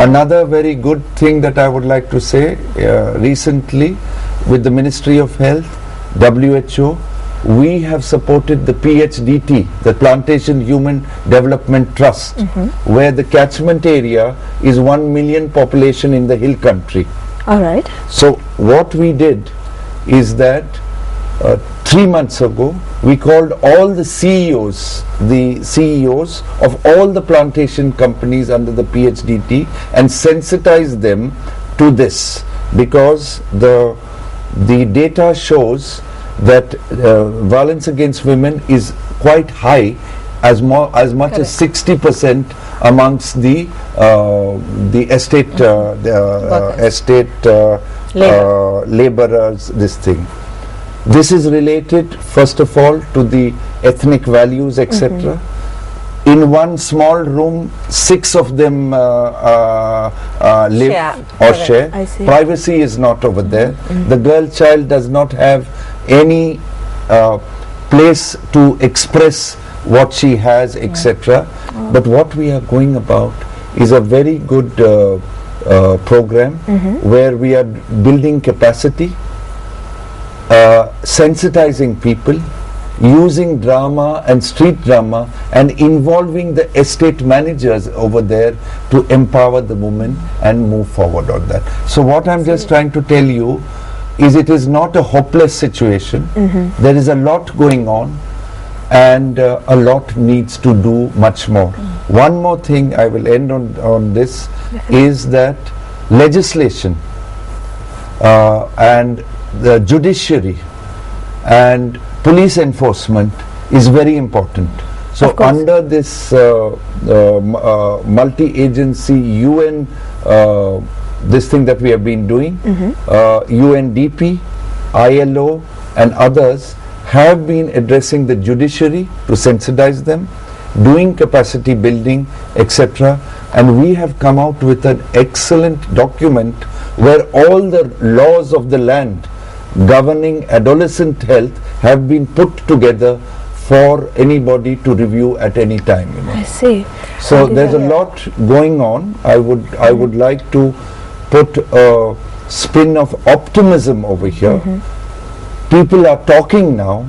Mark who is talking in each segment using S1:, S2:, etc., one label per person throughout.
S1: Another very good thing that I would like to say, recently with the Ministry of Health, WHO, we have supported the PHDT, the Plantation Human Development Trust, where the catchment area is 1 million population in the hill country.
S2: All right.
S1: So what we did is that 3 months ago, we called all the CEOs of all the plantation companies under the PHDT and sensitized them to this, because the data shows that violence against women is quite high, as much as 60% amongst the estate laborers. This thing. This is related, first of all, to the ethnic values, etc. In one small room, 6 of them live or share. Privacy is not over there. The girl child does not have any place to express what she has, etc. But what we are going about is a very good program where we are building capacity, sensitizing people, using drama and street drama, and involving the estate managers over there to empower the women and move forward on that. So what I'm just trying to tell you is, it is not a hopeless situation. There is a lot going on, and a lot needs to do much more. One more thing I will end on this is that legislation and the judiciary and police enforcement is very important. So under this multi-agency UN this thing that we have been doing, UNDP, ILO and others have been addressing the judiciary to sensitize them, doing capacity building, etc. And we have come out with an excellent document where all the laws of the land governing adolescent health have been put together for anybody to review at any time.
S2: I see.
S1: So there's a lot going on. I would like to put a spin of optimism over here. People are talking now.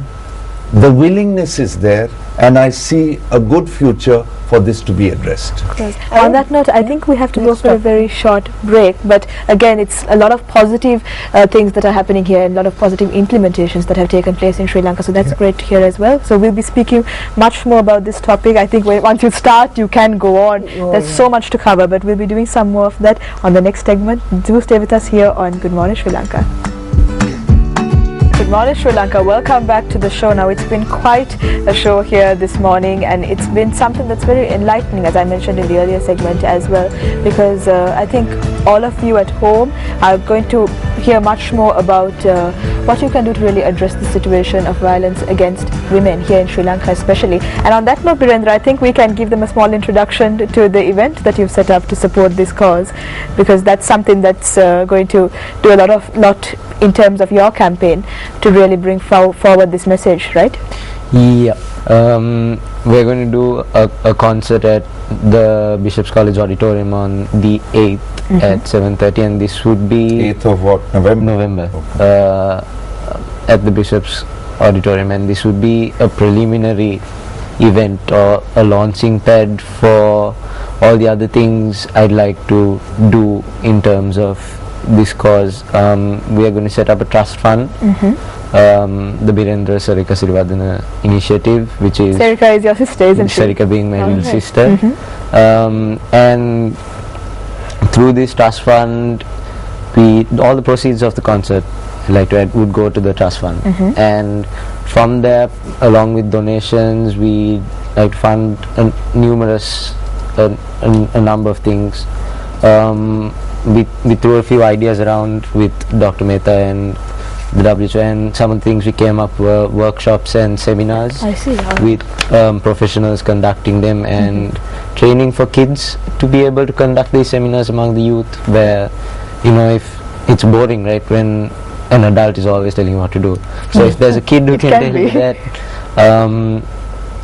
S1: The willingness is there, and I see a good future for this to be addressed.
S2: On that note, I think we have to go for a very short break, but again, it's a lot of positive things that are happening here, and a lot of positive implementations that have taken place in Sri Lanka, so that's great to hear as well. So we'll be speaking much more about this topic. I think once you start, you can go on. There's so much to cover, but we'll be doing some more of that on the next segment. Do stay with us here on Good Morning Sri Lanka. Good morning, Sri Lanka. Welcome back to the show. Now, it's been quite a show here this morning, and it's been something that's very enlightening, as I mentioned in the earlier segment as well, because I think all of you at home are going to hear much more about what you can do to really address the situation of violence against women here in Sri Lanka especially. And on that note, Birendra, I think we can give them a small introduction to the event that you've set up to support this cause, because that's something that's going to do a lot in terms of your campaign to really bring forward this message, right?
S3: Yeah, we're going to do a concert at the Bishop's College Auditorium on the 8th at 7:30, and this would be
S1: 8th of what?
S3: November. At the Bishop's Auditorium, and this would be a preliminary event or a launching pad for all the other things I'd like to do in terms of this cause. We are going to set up a trust fund, the Birendra Sarika Sirivadana initiative, which is
S2: Sarika is your sister, isn't she?
S3: Sarika being my little sister. And through this trust fund, all the proceeds of the concert, like to add, would go to the trust fund, and from there, along with donations, we like to fund a number of things. We threw a few ideas around with Dr. Mehta and the WHO, and some of the things we came up were workshops and seminars.
S2: I see.
S3: With professionals conducting them, and training for kids to be able to conduct these seminars among the youth, where, if it's boring, right, when an adult is always telling you what to do. So if there's a kid who can tell you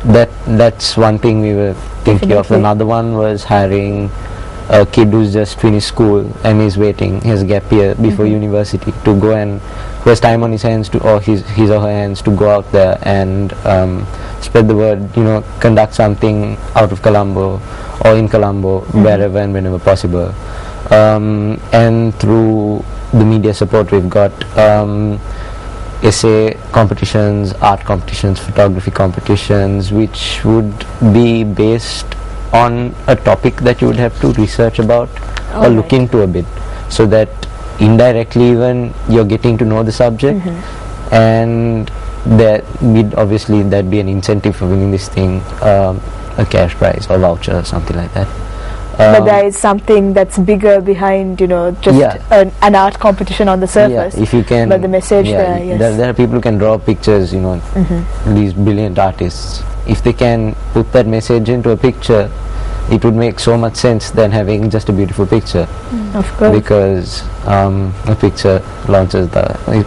S3: that, that's one thing we were thinking of. Another one was hiring a kid who's just finished school and is waiting his gap year before university to go and who has time on his hands to, or his or her hands to go out there and spread the word, conduct something out of Colombo or in Colombo, wherever and whenever possible. And through the media support we've got essay competitions, art competitions, photography competitions, which would be based on a topic that you would have to research about or look into a bit, so that indirectly even you're getting to know the subject, and that would obviously that'd be an incentive for winning this thing, a cash prize or voucher or something like that.
S2: But there is something that's bigger behind, just an art competition on the surface.
S3: Yeah, if you can.
S2: But the message there, yes.
S3: There are people who can draw pictures, these brilliant artists. If they can put that message into a picture, it would make so much sense than having just a beautiful picture.
S2: Of course.
S3: Because a picture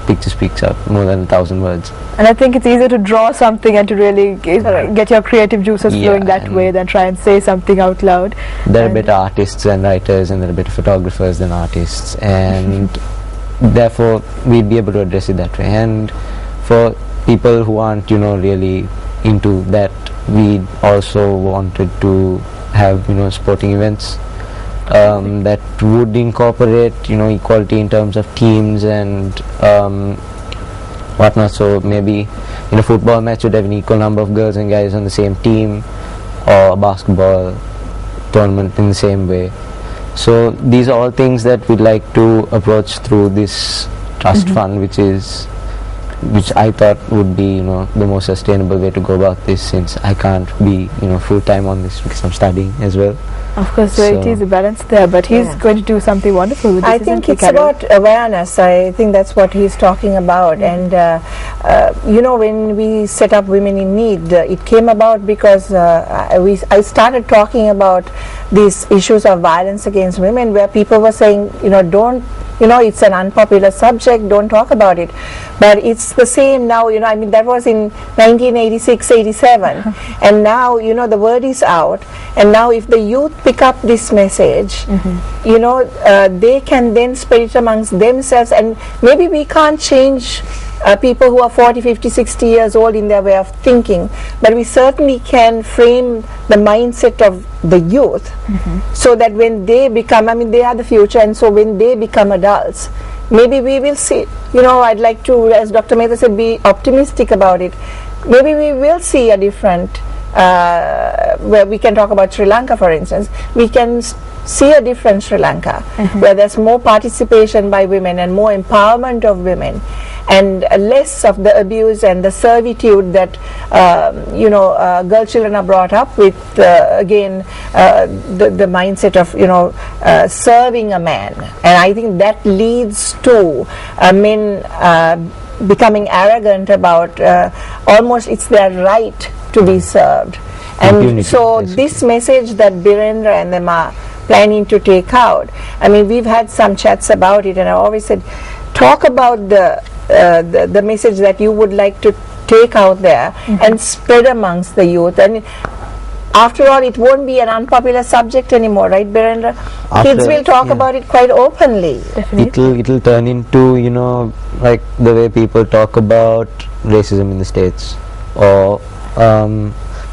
S3: picture speaks up more than 1,000 words.
S2: And I think it's easier to draw something and to really get your creative juices flowing that way than try and say something out loud.
S3: There are better artists and writers, and there are better photographers than artists, and therefore we'd be able to address it that way. And for people who aren't, really into that, we also wanted to have, sporting events that would incorporate, equality in terms of teams and whatnot. So maybe in a football match you'd have an equal number of girls and guys on the same team, or a basketball tournament in the same way. So these are all things that we'd like to approach through this trust fund, which I thought would be, the most sustainable way to go about this, since I can't be, full time on this because I'm studying as well.
S2: Of course, so it is a balance there, but he's going to do something wonderful with this.
S4: I think it's about awareness. I think that's what he's talking about. And when we set up Women in Need, it came about because I started talking about these issues of violence against women, where people were saying, don't, it's an unpopular subject, don't talk about it. But it's the same now, that was in 1986, 87. And now, the word is out. And now if the youth pick up this message, they can then spread it amongst themselves. And maybe we can't change people who are 40, 50, 60 years old in their way of thinking, but we certainly can frame the mindset of the youth, so that when they become, they are the future, and so when they become adults, maybe we will see, I'd like to, as Dr. Mehta said, be optimistic about it. Maybe we will see a different, where we can talk about Sri Lanka, for instance, we can see a different Sri Lanka, where there's more participation by women and more empowerment of women, and less of the abuse and the servitude that girl children are brought up with, again the mindset of serving a man. And I think that leads to men becoming arrogant about almost it's their right to be served. And
S3: impunity,
S4: so
S3: basically.
S4: This message that Birendra and them are planning to take out, we've had some chats about it, and I always said, talk about the message that you would like to take out there and spread amongst the youth. And after all, it won't be an unpopular subject anymore, right, Birendra? Kids will talk about it quite openly.
S3: It'll turn into, like the way people talk about racism in the States, or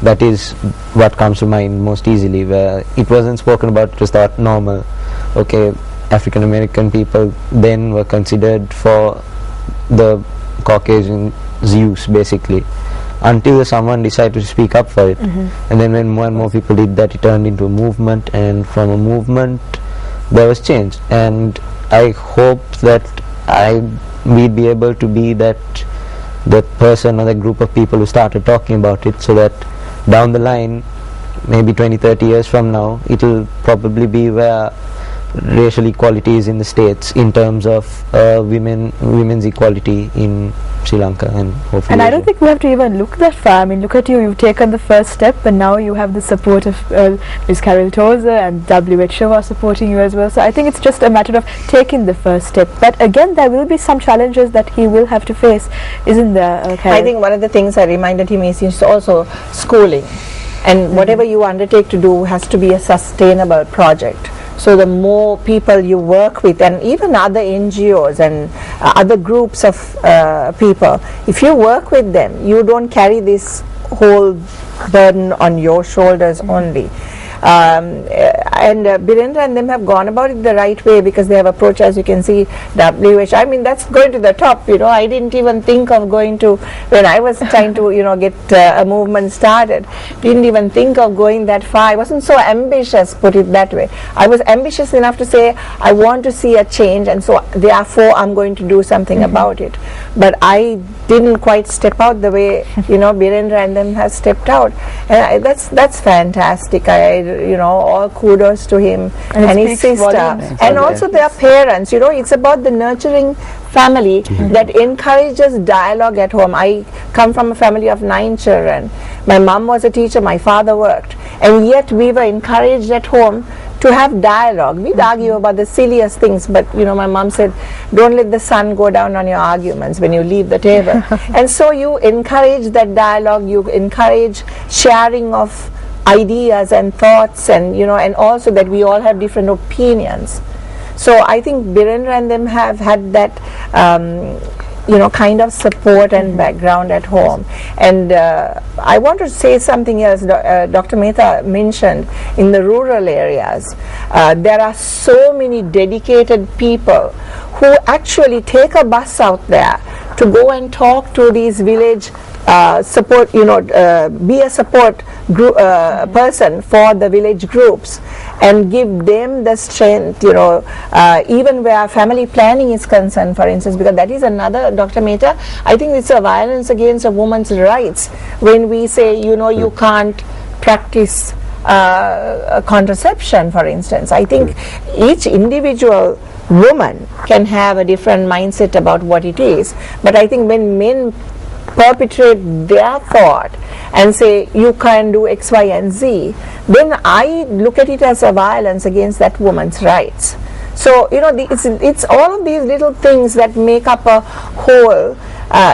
S3: that is what comes to mind most easily, where it wasn't spoken about, it was thought normal. Okay, African American people then were considered for the Caucasian use, basically, until someone decided to speak up for it. And then when more and more people did that, it turned into a movement, and from a movement there was change. And I hope that we'd be able to be that person or that group of people who started talking about it, so that down the line, maybe 20-30 years from now, it'll probably be where racial equality is in the States in terms of women's equality in Sri Lanka, and hopefully.
S2: And I don't think we have to even look that far. Look at you, you've taken the first step, and now you have the support of Ms. Carol Tozer, and WHO are supporting you as well. So I think it's just a matter of taking the first step. But again, there will be some challenges that he will have to face, isn't there, Carol?
S4: I think one of the things I reminded him is also schooling. And whatever you undertake to do has to be a sustainable project. So the more people you work with, and even other NGOs and other groups of people, if you work with them, you don't carry this whole burden on your shoulders only. And Birendra and them have gone about it the right way, because they have approached, as you can see, WHO. I mean, that's going to the top, you know. I didn't even think of going to, when I was trying to, you know, get a movement started, didn't even think of going that far. I wasn't so ambitious, put it that way. I was ambitious enough to say, I want to see a change, and so therefore I'm going to do something about it. But I didn't quite step out the way, you know, Birendra and them have stepped out. And that's fantastic. You know, all kudos to him and his sister, and also their parents. You know, it's about the nurturing family that encourages dialogue at home. I come from a family of 9 children. My mom was a teacher, my father worked, and yet we were encouraged at home to have dialogue. We'd argue about the silliest things, but you know, my mom said, don't let the sun go down on your arguments when you leave the table. And so you encourage that dialogue, you encourage sharing of ideas and thoughts, and you know, and also that we all have different opinions. So I think Birendra and them have had that you know, kind of support and background at home. And I want to say something else. Dr. Mehta mentioned in the rural areas, there are so many dedicated people who actually take a bus out there to go and talk to these village support, you know, be a support group person for the village groups, and give them the strength, you know, even where family planning is concerned, for instance, because that is another, Dr. Mehta, I think it's a violence against a woman's rights when we say, you know, you can't practice contraception, for instance. I think each individual woman can have a different mindset about what it is, but I think when men perpetrate their thought and say you can do X, Y, and Z, then I look at it as a violence against that woman's rights. So you know, it's all of these little things that make up a whole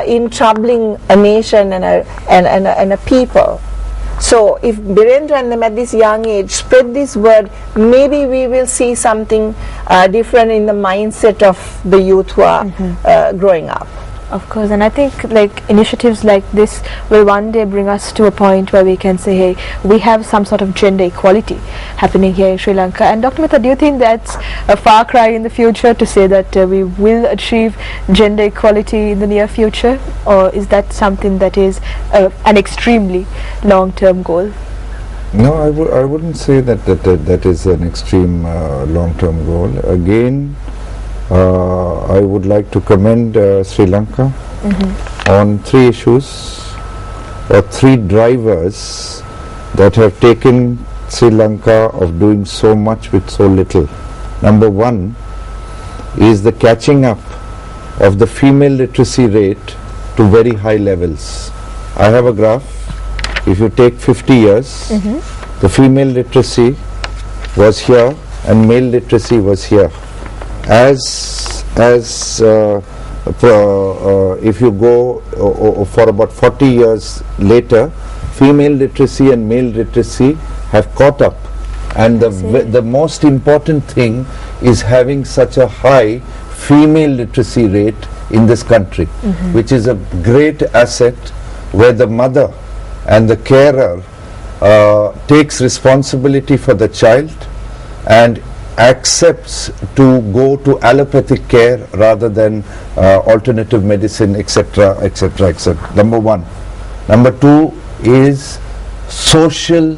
S4: in troubling a nation and a people. So if Birendra and them at this young age spread this word, maybe we will see something different in the mindset of the youth who are growing up.
S2: Of course, and I think like initiatives like this will one day bring us to a point where we can say, hey, we have some sort of gender equality happening here in Sri Lanka. And Dr. Mehta, do you think that's a far cry in the future to say that we will achieve gender equality in the near future, or is that something that is an extremely long-term goal?
S1: No, I wouldn't say that is an extreme long-term goal. Again, I would like to commend Sri Lanka on 3 issues or 3 drivers that have taken Sri Lanka of doing so much with so little. Number 1 is the catching up of the female literacy rate to very high levels. I have a graph. If you take 50 years, the female literacy was here and male literacy was here. If you go for about 40 years later, female literacy and male literacy have caught up, and the most important thing is having such a high female literacy rate in this country, which is a great asset, where the mother and the carer takes responsibility for the child and accepts to go to allopathic care rather than alternative medicine, etc., etc., etc. Number 1. Number 2 is social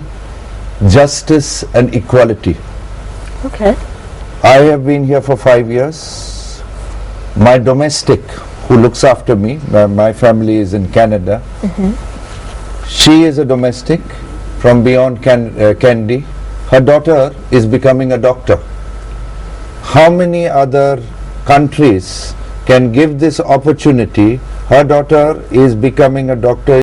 S1: justice and equality.
S2: Okay.
S1: I have been here for 5 years. My domestic, who looks after me, my family is in Canada. She is a domestic from beyond Kandy. Her daughter is becoming a doctor. How many other countries can give this opportunity? Her daughter is becoming a doctor